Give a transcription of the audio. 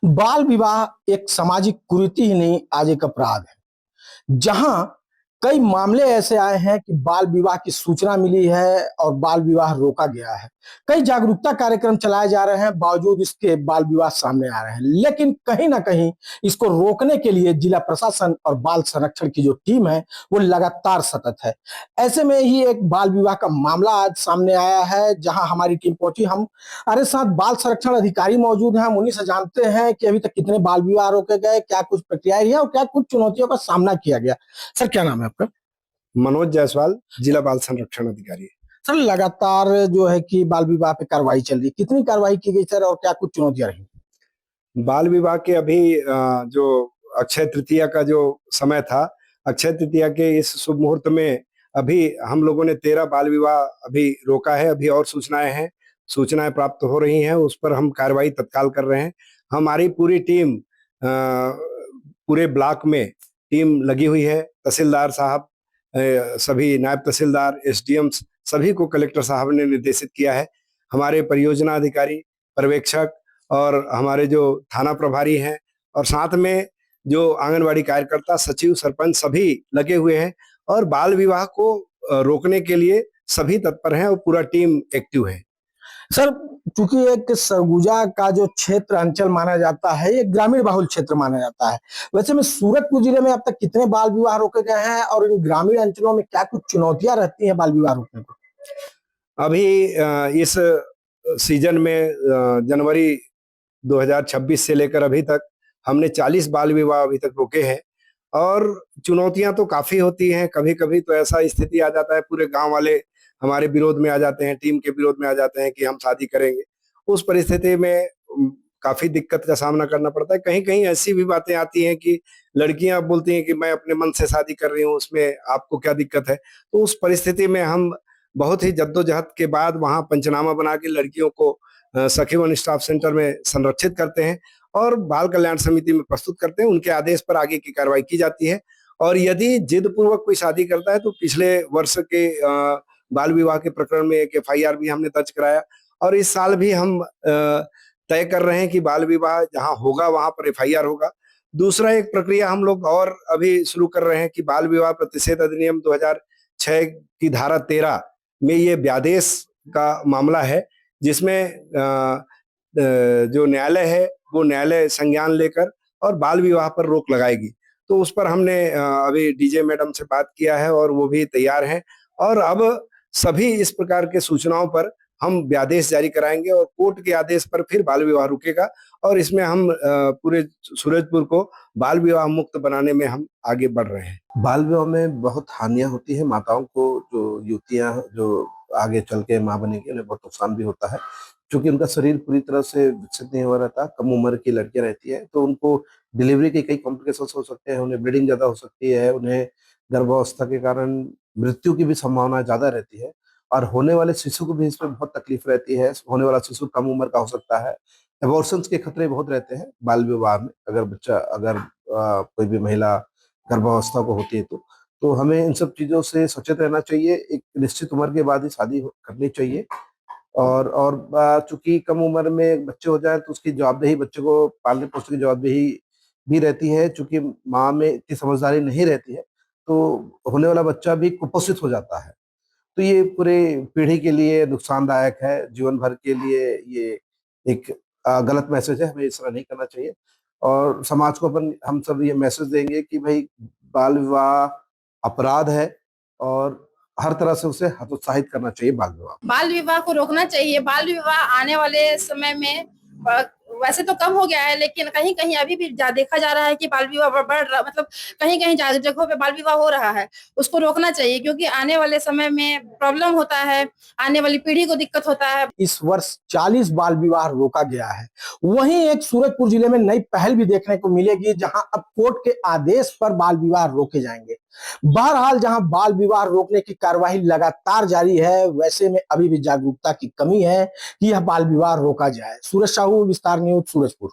बाल विवाह एक सामाजिक कुरीति ही नहीं, आज एक अपराध है। जहां कई मामले ऐसे आए हैं कि बाल विवाह की सूचना मिली है और बाल विवाह रोका गया है। कई जागरूकता कार्यक्रम चलाए जा रहे हैं, बावजूद इसके बाल विवाह सामने आ रहे हैं। लेकिन कहीं ना कहीं इसको रोकने के लिए जिला प्रशासन और बाल संरक्षण की जो टीम है वो लगातार सतत है। ऐसे में ही एक बाल विवाह का मामला आज सामने आया है, जहां हमारी टीम पहुंची। हमारे साथ बाल संरक्षण अधिकारी मौजूद हैं। हम उन्हीं से जानते हैं कि अभी तक कितने बाल विवाह रोके गए, क्या कुछ प्रक्रिया है और क्या कुछ चुनौतियों का सामना किया गया। सर, क्या नाम है आपका? मनोज जायसवाल, जिला बाल संरक्षण अधिकारी। सर, लगातार जो है कि बाल विवाह पे कार्रवाई चल रही है, कितनी कार्रवाई की गई सर और क्या कुछ चुनौतियां रही? बाल विवाह के अभी जो अक्षय तृतीया का जो समय था, अक्षय तृतीया के इस शुभ मुहूर्त में अभी हम लोगों ने 13 बाल विवाह अभी रोका है। अभी और सूचनाएं प्राप्त हो रही हैं, उस पर हम कार्रवाई तत्काल कर रहे हैं। हमारी पूरी टीम पूरे ब्लॉक में टीम लगी हुई है। तहसीलदार साहब, सभी नायब तहसीलदार, एसडीएम सभी को कलेक्टर साहब ने निर्देशित किया है। हमारे परियोजना अधिकारी, पर्यवेक्षक और हमारे जो थाना प्रभारी हैं और साथ में जो आंगनवाड़ी कार्यकर्ता, सचिव, सरपंच सभी लगे हुए हैं और बाल विवाह को रोकने के लिए सभी तत्पर हैं और पूरा टीम एक्टिव है। सर, चूंकि एक सरगुजा का जो क्षेत्र अंचल माना जाता है, ये ग्रामीण बहुल क्षेत्र माना जाता है। वैसे में सूरजपुर जिले में अब तक कितने बाल विवाह रोके गए हैं और इन ग्रामीण अंचलों में क्या कुछ चुनौतियां रहती हैं बाल विवाह रोकने को? अभी इस सीजन में जनवरी 2026 से लेकर अभी तक हमने 40 बाल विवाह अभी तक रोके हैं और चुनौतियां तो काफी होती हैं। कभी कभी तो ऐसा स्थिति आ जाता है, पूरे गांव वाले हमारे विरोध में आ जाते हैं, टीम के विरोध में आ जाते हैं कि हम शादी करेंगे। उस परिस्थिति में काफी दिक्कत का सामना करना पड़ता है। कहीं कहीं ऐसी भी बातें आती हैं कि लड़कियां बोलती हैं कि मैं अपने मन से शादी कर रही हूँ, उसमें आपको क्या दिक्कत है। तो उस परिस्थिति में हम बहुत ही जद्दोजहद के बाद वहां पंचनामा बना के लड़कियों को सखी वन स्टॉप सेंटर में संरक्षित करते हैं और बाल कल्याण समिति में प्रस्तुत करते हैं। उनके आदेश पर आगे की कार्रवाई की जाती है और यदि जिद पूर्वक कोई शादी करता है तो पिछले वर्ष के बाल विवाह के प्रकरण में एक एफआईआर भी हमने दर्ज कराया और इस साल भी हम तय कर रहे हैं कि बाल विवाह जहां होगा वहां पर एफआईआर होगा। दूसरा एक प्रक्रिया हम लोग और अभी शुरू कर रहे हैं कि बाल विवाह प्रतिषेध अधिनियम 2006 की धारा 13 में ये व्यादेश का मामला है, जिसमें जो न्यायालय है वो न्यायालय संज्ञान लेकर और बाल विवाह पर रोक लगाएगी। तो उस पर हमने अभी डीजे मैडम से बात किया है और वो भी तैयार हैं और अब सभी इस प्रकार के सूचनाओं पर हम व्यादेश जारी कराएंगे और कोर्ट के आदेश पर फिर बाल विवाह रुकेगा और इसमें हम पूरे सूरजपुर को बाल विवाह मुक्त बनाने में हम आगे बढ़ रहे हैं। बाल विवाह में बहुत हानियां होती है माताओं को, जो युवतियां जो आगे चल के माँ बनेगी उन्हें बहुत नुकसान भी होता है, क्योंकि उनका शरीर पूरी तरह से विकसित नहीं हुआ रहता। कम उम्र की लड़कियां रहती है तो उनको डिलीवरी के कई कॉम्प्लिकेशन हो सकते हैं, उन्हें ब्लीडिंग ज्यादा हो सकती है, उन्हें गर्भावस्था के कारण मृत्यु की भी संभावना ज्यादा रहती है और होने वाले शिशु को भी इसमें बहुत तकलीफ रहती है। होने वाला शिशु कम उम्र का हो सकता है। एबॉर्शंस के खतरे बहुत रहते हैं बाल विवाह में। अगर कोई भी महिला गर्भावस्था को होती है तो हमें इन सब चीजों से सचेत रहना चाहिए। एक निश्चित उम्र के बाद ही शादी करनी चाहिए और चूंकि कम उम्र में बच्चे हो जाए तो उसकी जवाबदेही, बच्चे को पालने पोसने की जवाबदेही भी रहती है। चूंकि माँ में इतनी समझदारी नहीं रहती है तो होने वाला बच्चा भी कुपोषित हो जाता है। तो ये पूरे पीढ़ी के लिए नुकसानदायक है, जीवन भर के लिए ये एक गलत मैसेज है। हमें इस तरह नहीं करना चाहिए और समाज को हम सब ये मैसेज देंगे कि भाई बाल विवाह अपराध है और हर तरह से उसे हतोत्साहित करना चाहिए। बाल विवाह को रोकना चाहिए। बाल विवाह आने वाले समय में वैसे तो कम हो गया है, लेकिन कहीं कहीं अभी भी देखा जा रहा है कि बाल विवाह बढ़ रहा, मतलब कहीं कहीं जगहों पे बाल विवाह हो रहा है। उसको रोकना चाहिए क्योंकि आने वाले समय में प्रॉब्लम होता है, आने वाली पीढ़ी को दिक्कत होता है। इस वर्ष 40 बाल विवाह रोका गया है। वहीं एक सूरजपुर जिले में नई पहल भी देखने को मिलेगी, जहां अब कोर्ट के आदेश पर बाल विवाह रोके जाएंगे। बहरहाल, जहां बाल विवाह रोकने की कार्यवाही लगातार जारी है, वैसे में अभी भी जागरूकता की कमी है कि यह बाल विवाह रोका जाए। सूरज साहू, विस्तार न्यूज, सूरजपुर।